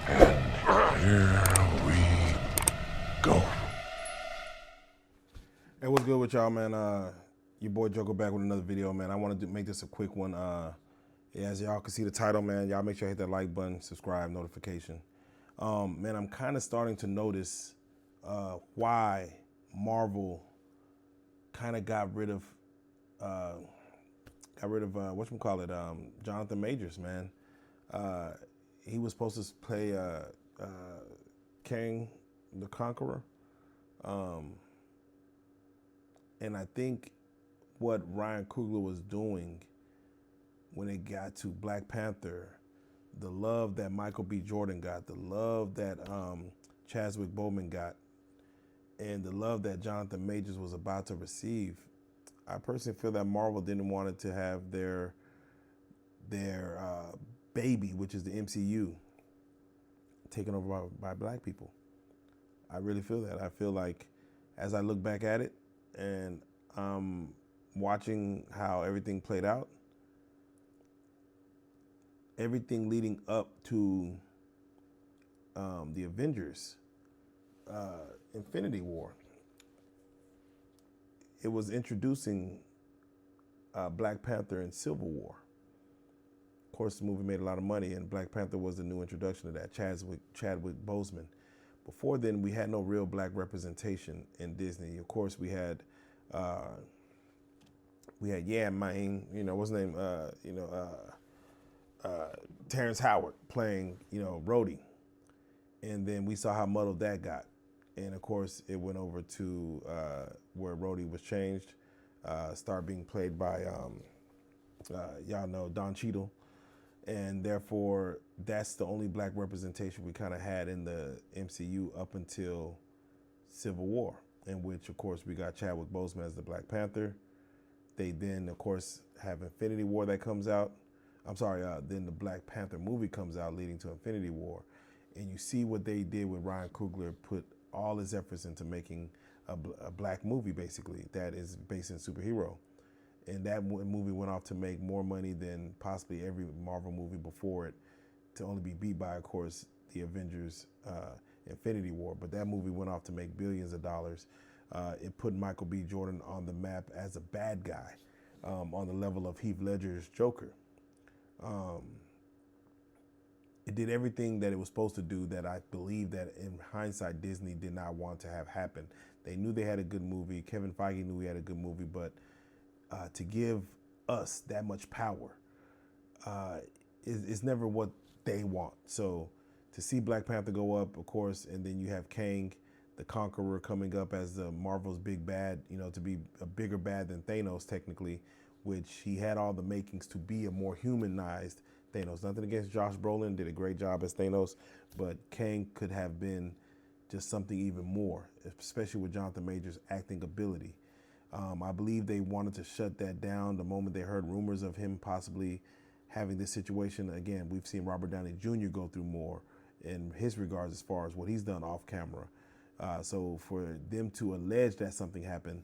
Here we go. Hey, what's good with y'all, man? Your boy Joker back with another video, man. I wanted to make this a quick one. As y'all can see the title, man, y'all make sure you hit that like button, subscribe, notification. Man, I'm kind of starting to notice why Marvel kind of got rid of whatchamacallit, Jonathan Majors, man. He was supposed to play Kang the Conqueror. And I think what Ryan Coogler was doing when it got to Black Panther, the love that Michael B. Jordan got, the love that Chadwick Boseman got, and the love that Jonathan Majors was about to receive, I personally feel that Marvel didn't want it to have their baby, which is the MCU, taken over by black people. I really feel that. I feel like as I look back at it and I'm watching how everything played out, everything leading up to the Avengers, Infinity War, it was introducing Black Panther and Civil War. Of course, the movie made a lot of money, and Black Panther was the new introduction to that, Chadwick Boseman. Before then, we had no real black representation in Disney. Of course, we had man, what's his name? Terrence Howard playing, Rhodey. And then we saw how muddled that got. And of course, it went over to where Rhodey was changed, started being played by, y'all know, Don Cheadle. And therefore, that's the only black representation we kind of had in the MCU up until Civil War, in which, of course, we got Chadwick Boseman as the Black Panther. They then, of course, have Infinity War that comes out. Then the Black Panther movie comes out leading to Infinity War. And you see what they did with Ryan Coogler, put all his efforts into making a black movie, basically, that is based in superhero. And that movie went off to make more money than possibly every Marvel movie before it, to only be beat by, of course, the Avengers Infinity War. But that movie went off to make billions of dollars. It put Michael B. Jordan on the map as a bad guy, on the level of Heath Ledger's Joker. It did everything that it was supposed to do, that I believe that in hindsight Disney did not want to have happen. They knew they had a good movie. Kevin Feige knew he had a good movie, but to give us that much power is never what they want. So to see Black Panther go up, of course, and then you have Kang the Conqueror coming up as the Marvel's big bad, to be a bigger bad than Thanos technically, which he had all the makings to be a more humanized Thanos. Nothing against Josh Brolin, did a great job as Thanos, but Kang could have been just something even more, especially with Jonathan Majors' acting ability. I believe they wanted to shut that down the moment they heard rumors of him possibly having this situation. Again, we've seen Robert Downey Jr. go through more in his regards as far as what he's done off camera. So for them to allege that something happened,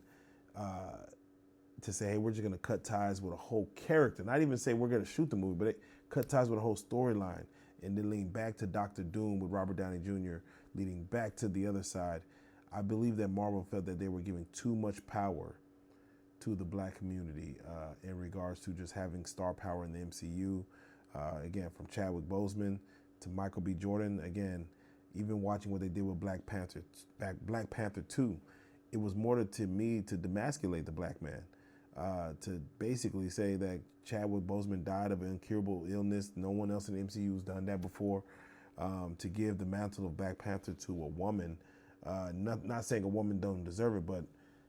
to say, hey, we're just going to cut ties with a whole character, not even say we're going to shoot the movie, but cut ties with a whole storyline, and then lean back to Doctor Doom with Robert Downey Jr., leading back to the other side. I believe that Marvel felt that they were giving too much power to the black community in regards to just having star power in the MCU. Again, from Chadwick Boseman to Michael B. Jordan. Again, even watching what they did with Black Panther 2, it was more to me to demasculate the black man, to basically say that Chadwick Boseman died of an incurable illness. No one else in the MCU has done that before. To give the mantle of Black Panther to a woman. Not saying a woman don't deserve it, but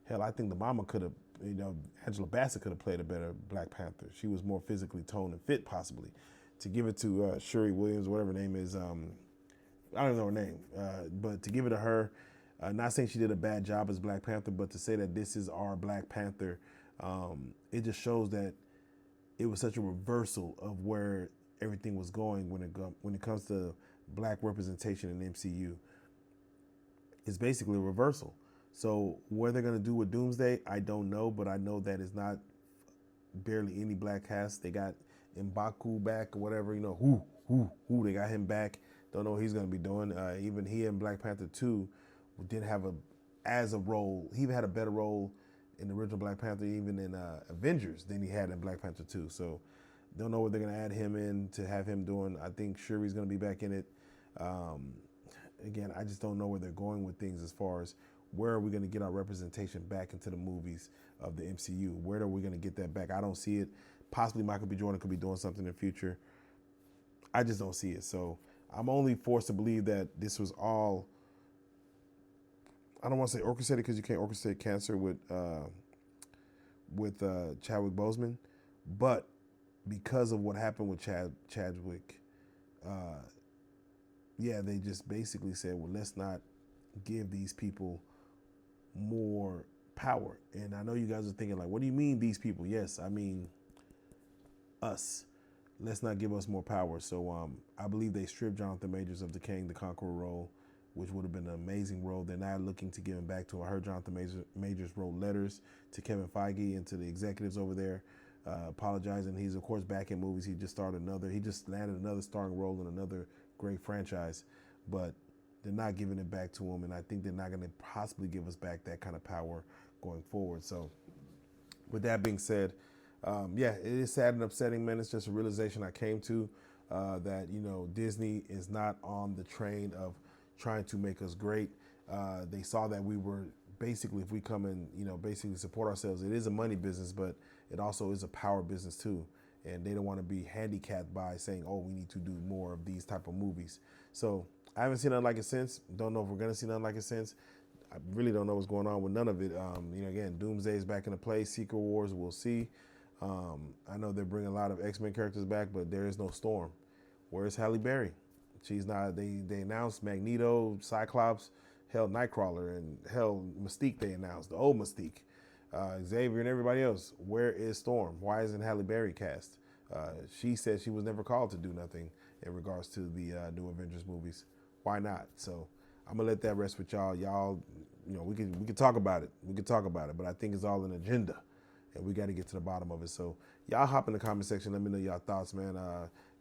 hell, I think the mama could have, Angela Bassett could have played a better Black Panther. She was more physically toned and fit, possibly. To give it to Shuri Williams, whatever her name is, I don't know her name, but to give it to her, not saying she did a bad job as Black Panther, but to say that this is our Black Panther, it just shows that it was such a reversal of where everything was going when it comes to black representation in the MCU. It's basically a reversal. So what they're going to do with Doomsday, I don't know, but I know that it's not barely any black cast. They got M'Baku back or whatever, they got him back Don't know what he's going to be doing. Even he in Black Panther 2 didn't have a role. He even had a better role in the original Black Panther, even in Avengers, than he had in Black Panther 2. So don't know what they're going to add him in to have him doing. I think Shuri's going to be back in it. Again, I just don't know where they're going with things as far as where are we going to get our representation back into the movies of the MCU? Where are we going to get that back? I don't see it. Possibly Michael B. Jordan could be doing something in the future. I just don't see it. So I'm only forced to believe that this was all, I don't want to say orchestrated because you can't orchestrate cancer with Chadwick Boseman, but because of what happened with Chadwick, they just basically said, well, let's not give these people more power. And I know you guys are thinking like, what do you mean these people? Yes, I mean us. Let's not give us more power. So I believe they stripped Jonathan Majors of the Kang the Conqueror role, which would have been an amazing role. They're not looking to give him back to him. I heard Jonathan Majors wrote letters to Kevin Feige and to the executives over there, apologizing. He's of course back in movies. He just landed another starring role in another great franchise, but they're not giving it back to him, and I think they're not going to possibly give us back that kind of power going forward. So with that being said, it is sad and upsetting, man. It's just a realization I came to that, Disney is not on the train of trying to make us great. They saw that we were basically, if we come and, basically support ourselves, it is a money business, but it also is a power business too. And they don't want to be handicapped by saying, oh, we need to do more of these type of movies. So I haven't seen nothing like it since. Don't know if we're going to see nothing like it since. I really don't know what's going on with none of it. Again, Doomsday is back in the play. Secret Wars, we'll see. I know they're bringing a lot of X-Men characters back, but there is no Storm. Where's Halle Berry? She's not. They announced Magneto, Cyclops, hell, Nightcrawler, and hell, Mystique they announced, the old Mystique. Xavier and everybody else. Where is Storm? Why isn't Halle Berry cast? She said she was never called to do nothing in regards to the new Avengers movies. Why not? So I'm gonna let that rest with y'all. Y'all, we can talk about it. We can talk about it, but I think it's all an agenda, and we got to get to the bottom of it. So y'all hop in the comment section. Let me know y'all thoughts, man.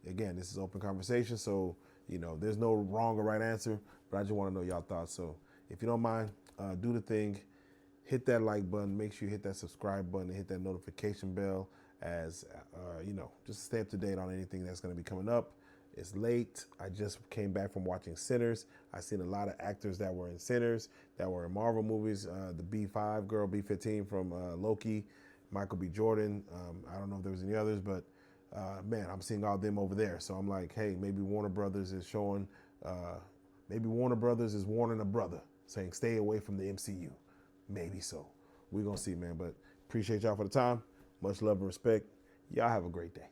Again, this is open conversation, so there's no wrong or right answer, but I just want to know y'all thoughts. So if you don't mind, do the thing. Hit that like button. Make sure you hit that subscribe button and hit that notification bell as, just stay up to date on anything that's going to be coming up. It's late. I just came back from watching Sinners. I've seen a lot of actors that were in Sinners, that were in Marvel movies. The B5 girl, B15 from Loki, Michael B. Jordan. I don't know if there was any others, but man, I'm seeing all them over there. So I'm like, hey, maybe Warner Brothers is showing, maybe Warner Brothers is warning a brother, saying stay away from the MCU. Maybe so. We're going to see, man. But appreciate y'all for the time. Much love and respect. Y'all have a great day.